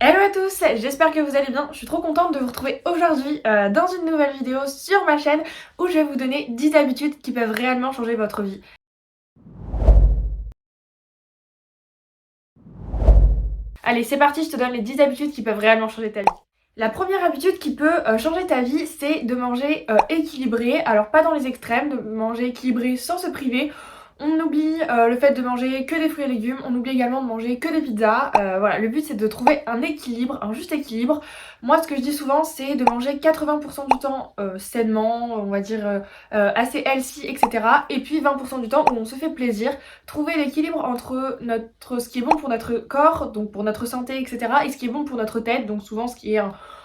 Hello à tous, j'espère que vous allez bien. Je suis trop contente de vous retrouver aujourd'hui dans une nouvelle vidéo sur ma chaîne où je vais vous donner 10 habitudes qui peuvent réellement changer votre vie. Allez, c'est parti, je te donne les 10 habitudes qui peuvent réellement changer ta vie. La première habitude qui peut changer ta vie, c'est de manger équilibré. Alors pas dans les extrêmes, de manger équilibré sans se priver. On oublie le fait de manger que des fruits et légumes, on oublie également de manger que des pizzas. Voilà, le but c'est de trouver un équilibre, un juste équilibre. Moi ce que je dis souvent c'est de manger 80% du temps sainement, on va dire assez healthy, etc. Et puis 20% du temps où on se fait plaisir. Trouver l'équilibre entre ce qui est bon pour notre corps, donc pour notre santé, etc. et ce qui est bon pour notre tête, donc souvent ce qui est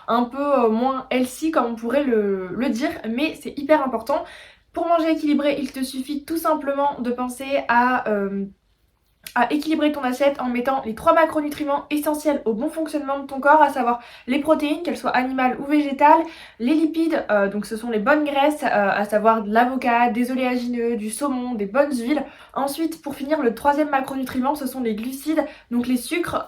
un peu moins healthy comme on pourrait le dire, mais c'est hyper important. Pour manger équilibré, il te suffit tout simplement de penser à équilibrer ton assiette en mettant les 3 macronutriments essentiels au bon fonctionnement de ton corps, à savoir les protéines, qu'elles soient animales ou végétales, les lipides, donc ce sont les bonnes graisses, à savoir de l'avocat, des oléagineux, du saumon, des bonnes huiles. Ensuite, pour finir, le 3e macronutriment, ce sont les glucides, donc les sucres,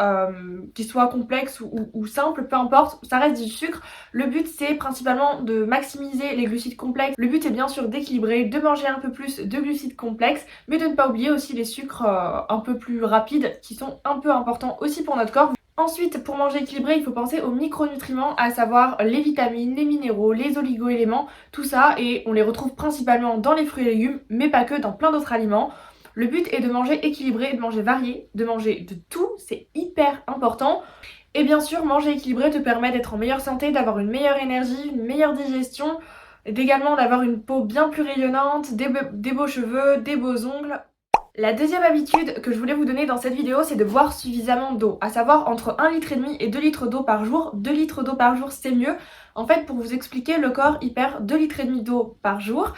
qu'ils soient complexes ou simples, peu importe, ça reste du sucre. Le but, c'est principalement de maximiser les glucides complexes. Le but est bien sûr d'équilibrer, de manger un peu plus de glucides complexes, mais de ne pas oublier aussi les sucres un peu plus rapides qui sont un peu importants aussi pour notre corps. Ensuite, pour manger équilibré, il faut penser aux micronutriments, à savoir les vitamines, les minéraux, les oligo-éléments, tout ça, et on les retrouve principalement dans les fruits et légumes, mais pas que, dans plein d'autres aliments. Le but est de manger équilibré, de manger varié, de manger de tout, c'est hyper important. Et bien sûr, manger équilibré te permet d'être en meilleure santé, d'avoir une meilleure énergie, une meilleure digestion, d'également d'avoir une peau bien plus rayonnante, des beaux cheveux, des beaux ongles. La deuxième habitude que je voulais vous donner dans cette vidéo, c'est de boire suffisamment d'eau, à savoir entre 1,5 litre et 2 litres d'eau par jour. 2 litres d'eau par jour, c'est mieux. En fait, pour vous expliquer, le corps il perd 2,5 litres d'eau par jour.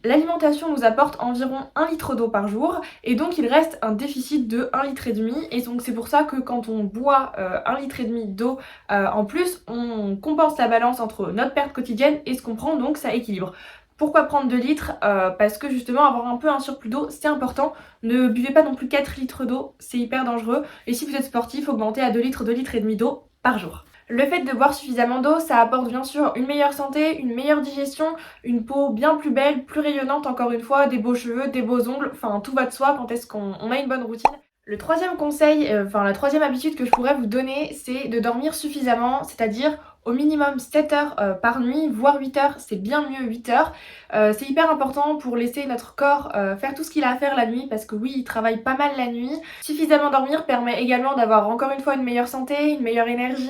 L'alimentation nous apporte environ 1 litre d'eau par jour et donc il reste un déficit de 1,5 litre et donc c'est pour ça que quand on boit 1,5 litre d'eau en plus, on compense la balance entre notre perte quotidienne et ce qu'on prend, donc ça équilibre. Pourquoi prendre 2 litres Parce que justement avoir un peu un surplus d'eau c'est important. Ne buvez pas non plus 4 litres d'eau, c'est hyper dangereux. Et si vous êtes sportif, augmentez à 2 litres, 2 litres et demi d'eau par jour. Le fait de boire suffisamment d'eau, ça apporte bien sûr une meilleure santé, une meilleure digestion, une peau bien plus belle, plus rayonnante encore une fois, des beaux cheveux, des beaux ongles, enfin tout va de soi quand est-ce qu'on a une bonne routine. Le troisième conseil, la troisième habitude que je pourrais vous donner, c'est de dormir suffisamment, c'est-à-dire au minimum 7 heures par nuit, voire 8 heures, c'est bien mieux 8 heures. C'est hyper important pour laisser notre corps faire tout ce qu'il a à faire la nuit, parce que oui, il travaille pas mal la nuit. Suffisamment dormir permet également d'avoir encore une fois une meilleure santé, une meilleure énergie.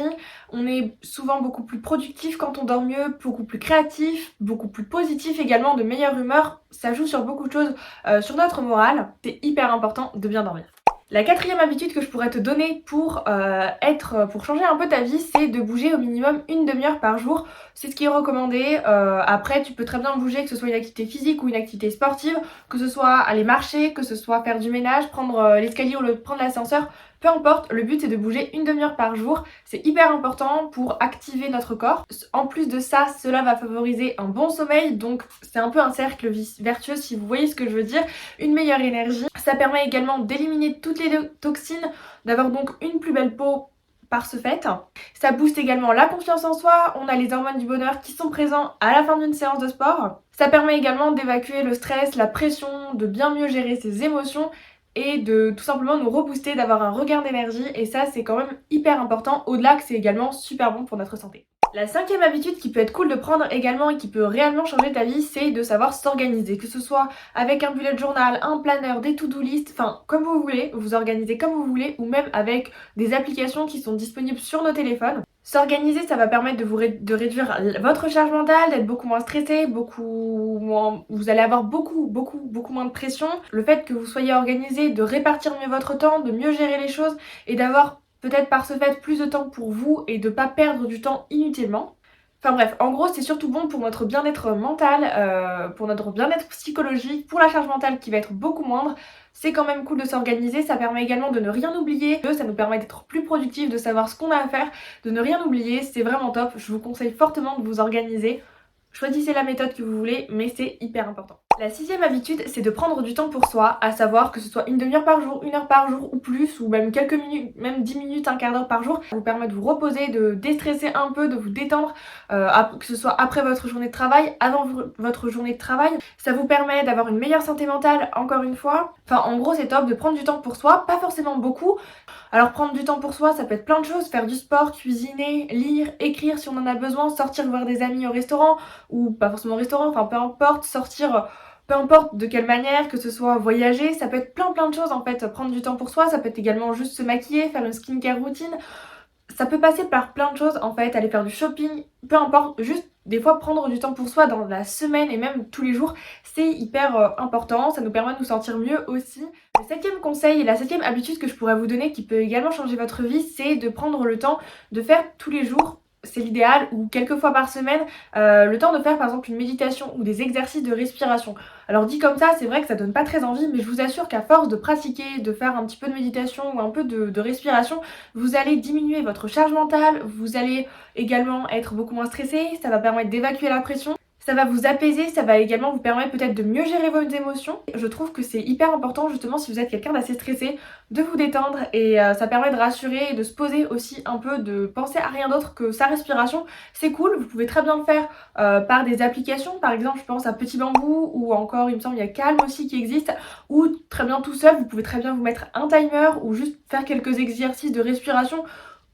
On est souvent beaucoup plus productif quand on dort mieux, beaucoup plus créatif, beaucoup plus positif également, de meilleure humeur. Ça joue sur beaucoup de choses, sur notre morale. C'est hyper important de bien dormir. La quatrième habitude que je pourrais te donner pour changer un peu ta vie, c'est de bouger au minimum une demi-heure par jour. C'est ce qui est recommandé. Après, tu peux très bien bouger, que ce soit une activité physique ou une activité sportive, que ce soit aller marcher, que ce soit faire du ménage, prendre l'escalier ou prendre l'ascenseur. Peu importe, le but c'est de bouger une demi-heure par jour. C'est hyper important pour activer notre corps. En plus de ça, cela va favoriser un bon sommeil, donc c'est un peu un cercle vertueux si vous voyez ce que je veux dire. Une meilleure énergie. Ça permet également d'éliminer toutes les toxines, d'avoir donc une plus belle peau par ce fait. Ça booste également la confiance en soi, on a les hormones du bonheur qui sont présents à la fin d'une séance de sport. Ça permet également d'évacuer le stress, la pression, de bien mieux gérer ses émotions et de tout simplement nous rebooster, d'avoir un regain d'énergie, et ça c'est quand même hyper important, au-delà que c'est également super bon pour notre santé. La cinquième habitude qui peut être cool de prendre également et qui peut réellement changer ta vie, c'est de savoir s'organiser, que ce soit avec un bullet journal, un planner, des to-do list, enfin comme vous voulez, vous organisez comme vous voulez, ou même avec des applications qui sont disponibles sur nos téléphones. S'organiser, ça va permettre de réduire votre charge mentale, d'être beaucoup moins stressé, vous allez avoir beaucoup moins de pression. Le fait que vous soyez organisé, de répartir mieux votre temps, de mieux gérer les choses et d'avoir peut-être par ce fait plus de temps pour vous et de pas perdre du temps inutilement. Enfin bref, en gros c'est surtout bon pour notre bien-être mental, pour notre bien-être psychologique, pour la charge mentale qui va être beaucoup moindre. C'est quand même cool de s'organiser, ça permet également de ne rien oublier, ça nous permet d'être plus productif, de savoir ce qu'on a à faire, de ne rien oublier, c'est vraiment top. Je vous conseille fortement de vous organiser. Choisissez la méthode que vous voulez, mais c'est hyper important. La sixième habitude, c'est de prendre du temps pour soi, à savoir que ce soit une demi-heure par jour, une heure par jour ou plus, ou même quelques minutes, même 10 minutes, un quart d'heure par jour. Ça vous permet de vous reposer, de déstresser un peu, de vous détendre, que ce soit après votre journée de travail, avant votre journée de travail. Ça vous permet d'avoir une meilleure santé mentale, encore une fois. Enfin, en gros, c'est top de prendre du temps pour soi, pas forcément beaucoup. Alors prendre du temps pour soi, ça peut être plein de choses, faire du sport, cuisiner, lire, écrire si on en a besoin, sortir voir des amis au restaurant, ou pas forcément au restaurant, enfin peu importe, sortir peu importe de quelle manière, que ce soit voyager, ça peut être plein de choses en fait. Prendre du temps pour soi, ça peut être également juste se maquiller, faire une skincare routine. Ça peut passer par plein de choses en fait, aller faire du shopping, peu importe, juste des fois prendre du temps pour soi dans la semaine et même tous les jours, c'est hyper important, ça nous permet de nous sentir mieux aussi. Le septième conseil et la septième habitude que je pourrais vous donner qui peut également changer votre vie, c'est de prendre le temps de faire tous les jours, c'est l'idéal, ou quelques fois par semaine, le temps de faire par exemple une méditation ou des exercices de respiration. Alors dit comme ça, c'est vrai que ça donne pas très envie, mais je vous assure qu'à force de pratiquer, de faire un petit peu de méditation ou un peu de respiration, vous allez diminuer votre charge mentale, vous allez également être beaucoup moins stressé, ça va permettre d'évacuer la pression. Ça va vous apaiser, ça va également vous permettre peut-être de mieux gérer vos émotions. Je trouve que c'est hyper important justement si vous êtes quelqu'un d'assez stressé de vous détendre et ça permet de rassurer et de se poser aussi un peu, de penser à rien d'autre que sa respiration. C'est cool, vous pouvez très bien le faire par des applications, par exemple je pense à Petit Bambou ou encore il me semble il y a Calm aussi qui existe, ou très bien tout seul, vous pouvez très bien vous mettre un timer ou juste faire quelques exercices de respiration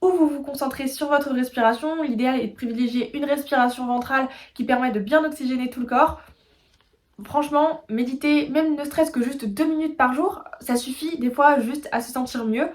où vous vous concentrez sur votre respiration. L'idéal est de privilégier une respiration ventrale qui permet de bien oxygéner tout le corps. Franchement, méditer, même ne serait-ce que juste 2 minutes par jour, ça suffit des fois juste à se sentir mieux.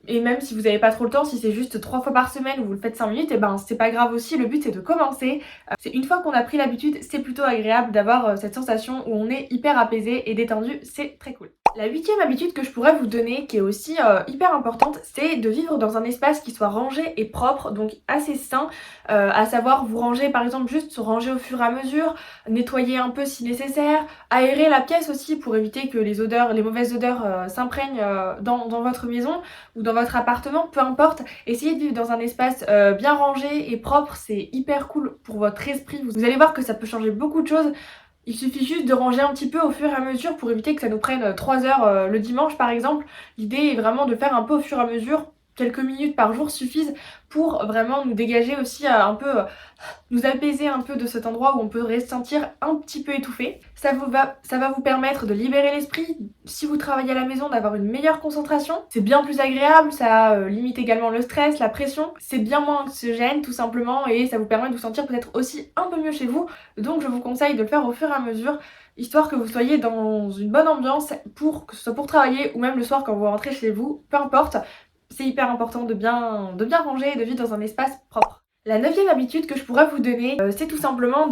Et même si vous n'avez pas trop le temps, si c'est juste 3 fois par semaine ou vous le faites 5 minutes, et ben c'est pas grave aussi, le but c'est de commencer. C'est une fois qu'on a pris l'habitude, c'est plutôt agréable d'avoir cette sensation où on est hyper apaisé et détendu, c'est très cool. La huitième habitude que je pourrais vous donner, qui est aussi hyper importante, c'est de vivre dans un espace qui soit rangé et propre, donc assez sain, à savoir vous ranger par exemple, juste se ranger au fur et à mesure, nettoyer un peu si nécessaire, aérer la pièce aussi pour éviter que les odeurs, les mauvaises odeurs s'imprègnent dans votre maison ou dans votre appartement, peu importe. Essayez de vivre dans un espace bien rangé et propre, c'est hyper cool pour votre esprit. Vous allez voir que ça peut changer beaucoup de choses. Il suffit juste de ranger un petit peu au fur et à mesure pour éviter que ça nous prenne 3 heures le dimanche par exemple. L'idée est vraiment de faire un peu au fur et à mesure. Quelques minutes par jour suffisent pour vraiment nous dégager aussi un peu, nous apaiser un peu de cet endroit où on peut se sentir un petit peu étouffé. Ça va vous permettre de libérer l'esprit, si vous travaillez à la maison, d'avoir une meilleure concentration. C'est bien plus agréable, ça limite également le stress, la pression. C'est bien moins anxiogène tout simplement et ça vous permet de vous sentir peut-être aussi un peu mieux chez vous. Donc je vous conseille de le faire au fur et à mesure, histoire que vous soyez dans une bonne ambiance, pour que ce soit pour travailler ou même le soir quand vous rentrez chez vous, peu importe. C'est hyper important de bien ranger et de vivre dans un espace propre. La neuvième habitude que je pourrais vous donner, c'est tout simplement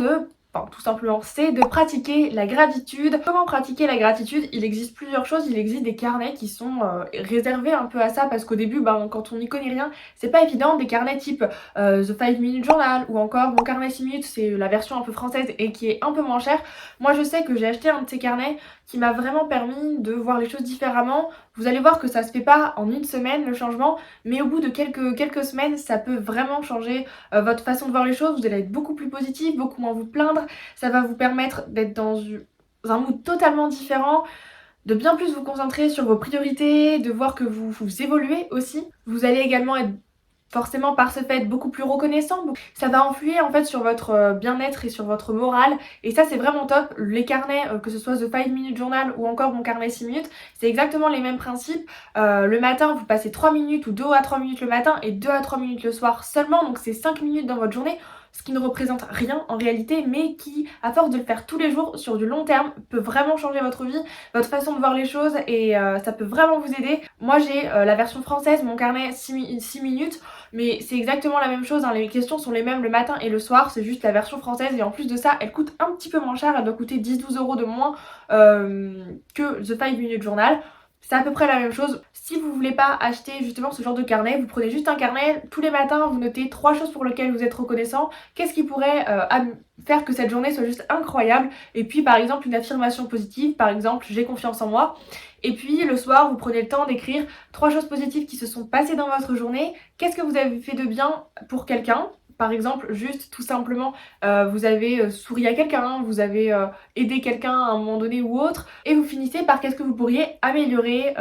c'est de pratiquer la gratitude. Comment pratiquer la gratitude? Il existe plusieurs choses, il existe des carnets qui sont réservés un peu à ça parce qu'au début, quand on n'y connaît rien, c'est pas évident. Des carnets type The 5 Minute Journal ou encore mon carnet 6 minutes, c'est la version un peu française et qui est un peu moins chère. Moi je sais que j'ai acheté un de ces carnets qui m'a vraiment permis de voir les choses différemment. Vous allez voir que ça se fait pas en une semaine le changement, mais au bout de quelques semaines, ça peut vraiment changer votre façon de voir les choses. Vous allez être beaucoup plus positif, beaucoup moins vous plaindre. Ça va vous permettre d'être dans un mood totalement différent, de bien plus vous concentrer sur vos priorités, de voir que vous évoluez aussi. Vous allez également être forcément par ce fait beaucoup plus reconnaissant. Ça va influer en fait sur votre bien-être et sur votre morale et ça c'est vraiment top. Les carnets, que ce soit The 5 Minute Journal ou encore mon carnet 6 minutes, c'est exactement les mêmes principes. Le matin vous passez 3 minutes ou 2 à 3 minutes le matin et 2 à 3 minutes le soir seulement, donc c'est 5 minutes dans votre journée. Ce qui ne représente rien en réalité, mais qui, à force de le faire tous les jours sur du long terme, peut vraiment changer votre vie, votre façon de voir les choses et ça peut vraiment vous aider. Moi j'ai la version française, mon carnet 6 minutes, mais c'est exactement la même chose, hein. Les questions sont les mêmes le matin et le soir, c'est juste la version française et en plus de ça, elle coûte un petit peu moins cher, elle doit coûter 10-12 euros de moins que The 5 Minute Journal. C'est à peu près la même chose. Si vous voulez pas acheter justement ce genre de carnet, vous prenez juste un carnet, tous les matins vous notez 3 choses pour lesquelles vous êtes reconnaissant, qu'est-ce qui pourrait faire que cette journée soit juste incroyable, et puis par exemple une affirmation positive, par exemple j'ai confiance en moi, et puis le soir vous prenez le temps d'écrire 3 choses positives qui se sont passées dans votre journée, qu'est-ce que vous avez fait de bien pour quelqu'un, par exemple juste tout simplement vous avez souri à quelqu'un, vous avez aidé quelqu'un à un moment donné ou autre, et vous finissez par qu'est-ce que vous pourriez améliorer,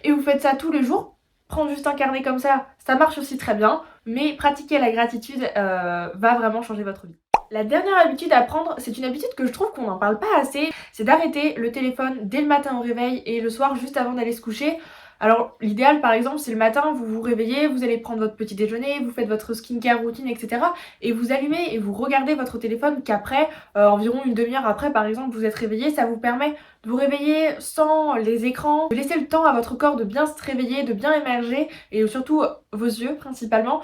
et vous faites ça tous les jours. Prendre juste un carnet comme ça marche aussi très bien, mais pratiquer la gratitude va vraiment changer votre vie. La dernière habitude à prendre, c'est une habitude que je trouve qu'on n'en parle pas assez, c'est d'arrêter le téléphone dès le matin au réveil et le soir juste avant d'aller se coucher. Alors l'idéal par exemple c'est le matin, vous vous réveillez, vous allez prendre votre petit déjeuner, vous faites votre skincare routine, etc. Et vous allumez et vous regardez votre téléphone qu'après, environ une demi-heure après par exemple, vous êtes réveillé. Ça vous permet de vous réveiller sans les écrans, de laisser le temps à votre corps de bien se réveiller, de bien émerger, et surtout vos yeux principalement.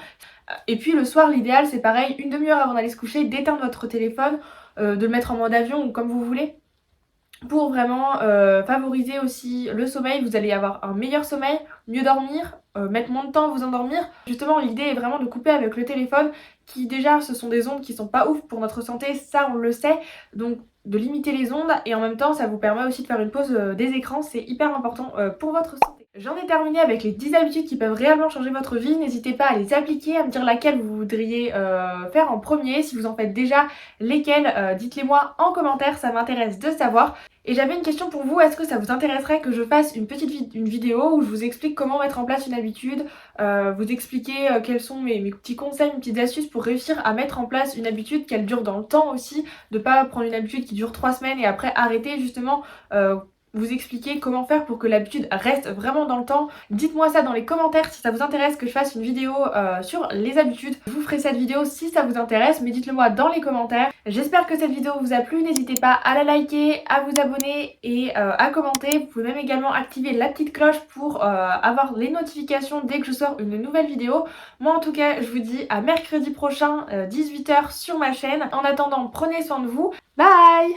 Et puis le soir, l'idéal c'est pareil, une demi-heure avant d'aller se coucher, d'éteindre votre téléphone, de le mettre en mode avion ou comme vous voulez, pour vraiment favoriser aussi le sommeil. Vous allez avoir un meilleur sommeil, mieux dormir, mettre moins de temps à vous endormir. Justement, l'idée est vraiment de couper avec le téléphone, qui déjà ce sont des ondes qui sont pas ouf pour notre santé, ça on le sait, donc de limiter les ondes, et en même temps ça vous permet aussi de faire une pause des écrans, c'est hyper important pour votre santé. J'en ai terminé avec les 10 habitudes qui peuvent réellement changer votre vie. N'hésitez pas à les appliquer, à me dire laquelle vous voudriez faire en premier. Si vous en faites déjà, lesquelles, dites-les moi en commentaire, ça m'intéresse de savoir. Et j'avais une question pour vous, est-ce que ça vous intéresserait que je fasse une vidéo où je vous explique comment mettre en place une habitude, vous expliquer quels sont mes petits conseils, mes petites astuces pour réussir à mettre en place une habitude, qu'elle dure dans le temps aussi, de pas prendre une habitude qui dure 3 semaines et après arrêter, justement, vous expliquer comment faire pour que l'habitude reste vraiment dans le temps. Dites-moi ça dans les commentaires si ça vous intéresse que je fasse une vidéo sur les habitudes. Je vous ferai cette vidéo si ça vous intéresse, mais dites-le moi dans les commentaires. J'espère que cette vidéo vous a plu, n'hésitez pas à la liker, à vous abonner et à commenter. Vous pouvez même également activer la petite cloche pour avoir les notifications dès que je sors une nouvelle vidéo. Moi en tout cas, je vous dis à mercredi prochain, 18 h sur ma chaîne. En attendant, prenez soin de vous. Bye!